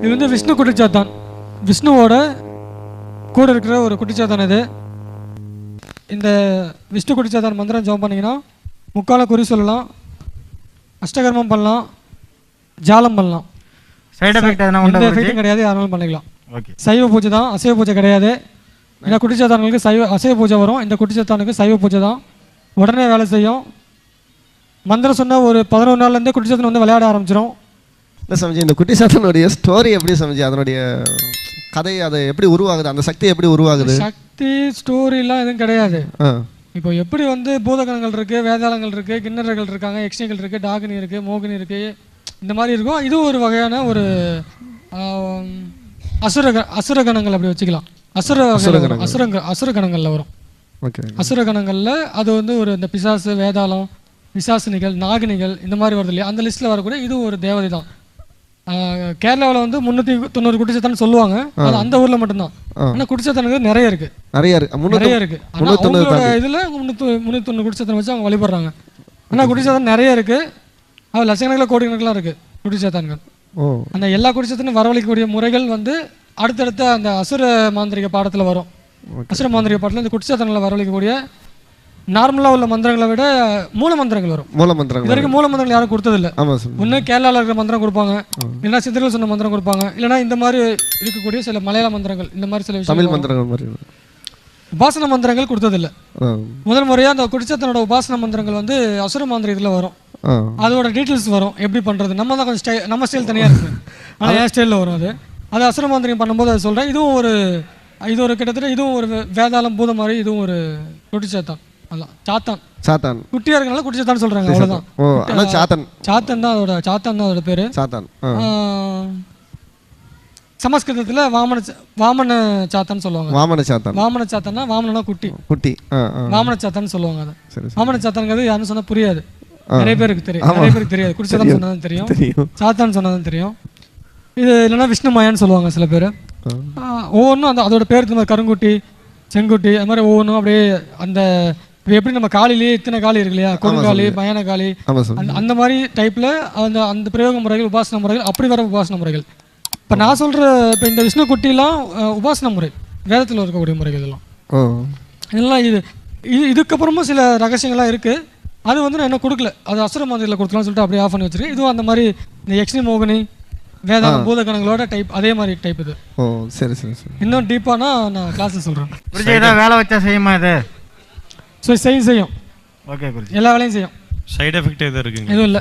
இது வந்து விஷ்ணு குட்டிச்சாத்தான், விஷ்ணுவோட கூட இருக்கிற ஒரு குட்டிச்சாத்தான். இது இந்த விஷ்ணு குட்டிச்சாத்தான் மந்திரம் ஜெபம் பண்ணிங்கன்னா முக்கால குறி சொல்லலாம், அஷ்டகர்மம் பண்ணலாம், ஜாலம் பண்ணலாம். சைடு எஃபெக்ட் எதுனா உண்டா? எந்த எஃபெக்ட்டும் கிடையாது, யாராலும் பண்ணிக்கலாம். ஓகே. சைவ பூஜை தான், அசைவ பூஜை கிடையாது. இந்த குட்டிச்சாத்தானுக்கு அசைவ பூஜை வரும், இந்த குட்டிச்சாத்தானுக்கு சைவ பூஜை தான். உடனே வேலை செய்யும். மந்திரம் சொன்ன ஒரு 11 நாள்லேருந்தே குட்டிச்சாத்தன் வந்து விளையாட ஆரம்பிச்சிடும். இல்லை சமைச்சி, இந்த குட்டிச்சாத்தனுடைய ஸ்டோரி எப்படி சமைச்சி, அதனுடைய கதை அதை எப்படி உருவாகுது, அந்த சக்தி எப்படி உருவாகுது? சக்தி ஸ்டோரிலாம் எதுவும் கிடையாது. இப்போ எப்படி வந்து பூதகணங்கள் இருக்குது, வேதாளங்கள் இருக்குது, கிண்ணறர்கள் இருக்காங்க, யக்ஷினிகள் இருக்குது, டாகினி இருக்குது, மோகினி இருக்குது, இந்த மாதிரி இருக்கும். இது ஒரு வகையான ஒரு அசுரகணங்கள் அப்படி வச்சுக்கலாம். அசுரகணங்களில் வரும். அசுரகணங்களில் அது வந்து ஒரு இந்த பிசாசு, வேதாளம், பிசாசினிகள், நாகினிகள் இந்த மாதிரி வருது இல்லையா, அந்த லிஸ்ட்டில் வரக்கூடிய இது ஒரு தேவதை தான். கேரளாவில் வந்து 390 குட்டிச்சாத்தான் சொல்லுவாங்க, அது அந்த ஊரில் மட்டும்தான். ஆனால் குட்டிச்சாத்தானுக்கு நிறைய இருக்கு. அவங்களோட இதில் 390 குட்டிச்சாத்தான் வச்சு அவங்க வழிபடுறாங்க. ஆனால் குட்டிச்சாத்தான் நிறைய இருக்கு, அது லட்சக்கணக்கில் கோடிக்கணக்கெலாம் இருக்கு குட்டிச்சாத்தான்கள். அந்த எல்லா குட்டிச்சாத்தானும் வரவழைக்கக்கூடிய முறைகள் வந்து அடுத்தடுத்த அந்த அசுர மாந்திரிக பாடத்தில் வரும். அசுர மாந்திரிக பாடத்தில் இந்த குட்டிச்சாத்தான்களை வரவழைக்கக்கூடிய நார்மலாக உள்ள மந்திரங்களை விட மூல மந்திரங்கள் வரும். இது வரைக்கும் மூல மந்திரங்கள் யாரும் கொடுத்ததில்லை. ஒன்று கேரளாவில் இருக்கிற மந்திரம் கொடுப்பாங்க, இல்லைன்னா சித்தர்கள் சொன்ன மந்திரம் கொடுப்பாங்க, இல்லைன்னா இந்த மாதிரி இருக்கக்கூடிய சில மலையாள மந்திரங்கள், இந்த மாதிரி சில விஷயம் உபாசன மந்திரங்கள் கொடுத்ததில்லை. முதல் முறையாக அந்த குட்டிச்சாத்தனோட உபாசன மந்திரங்கள் வந்து அசுர மாந்திரத்தில் வரும். அதோட டீட்டெயில்ஸ் வரும், எப்படி பண்ணுறது. நம்ம தான் கொஞ்சம் நம்ம ஸ்டைல் தனியாக இருக்குது, ஆனால் என் ஸ்டைலில் வரும். அது அசுர மாந்திரிகம் பண்ணும்போது அதை சொல்கிறேன். இது ஒரு கிட்டத்தட்ட இதுவும் ஒரு வேதாளம் பூதம் மாதிரி, இதுவும் ஒரு குட்டிச்சாத்தான். சாத்தான் குட்டியா இருக்கனால குட்டிச்சாத்தான் சொல்றாங்க, அவ்வளவுதான். சாத்தான் தான் அதோட பேரு. சமஸ்கிருதத்துல வாமன சாத்தான் சொல்லுவாங்க. வாமன சாத்தான்னா வாமனா குட்டி, வாமன சாத்தான் சொல்லுவாங்க. அதை வாமன சாத்தான்ங்கிறது யாரும் சொன்னா புரியாது, நிறைய பேருக்கு தெரியாது. குட்டிச்சாத்தான் சொன்னதான் தெரியும், சாத்தான் சொன்னதான் தெரியும். இது இல்லைன்னா விஷ்ணுமாயான்னு சொல்லுவாங்க சில பேர். ஒவ்வொன்றும் அதோட பேருக்கு கருங்குட்டி, செங்குட்டி, அது மாதிரி ஒவ்வொன்றும் அப்படியே அந்த இப்போ எப்படி நம்ம காலிலேயே இத்தனை காலி இருக்கு இல்லையா, கொடுங்காலி, பயண காலி, அந்த மாதிரி டைப்பில் அந்த பிரயோக முறைகள், உபாசன முறைகள், அப்படி வர உபாசன முறைகள். இப்போ நான் சொல்கிற இப்போ இந்த விஷ்ணு குட்டிலாம் உபாசன முறை, வேதத்தில் இருக்கக்கூடிய முறைகள் இதெல்லாம் இதுக்கப்புறமும் சில ரகசியங்கள்லாம் இருக்குது. அது வந்து நான் இன்னும் கொடுக்கல, அது அசுர மாதிரியில் கொடுக்கலாம்னு சொல்லிட்டு அப்படியே ஆஃப் பண்ணி வச்சிருக்கேன். இதுவும் அந்த மாதிரி இந்த யக்ஷினி, மோகினி, வேதாளம், பூதகணங்களோட டைப், அதே மாதிரி டைப். இது சரி. இன்னும் டீப்பானா நான் கிளாஸில் சொல்கிறேன். வேலை வச்சா செய்யுமா இது? செய்யும். ஓகே, எல்லா வேலையும் செய்யும். சைடு எஃபெக்ட் எதுவும் இருக்குங்க? எதுவும் இல்லை.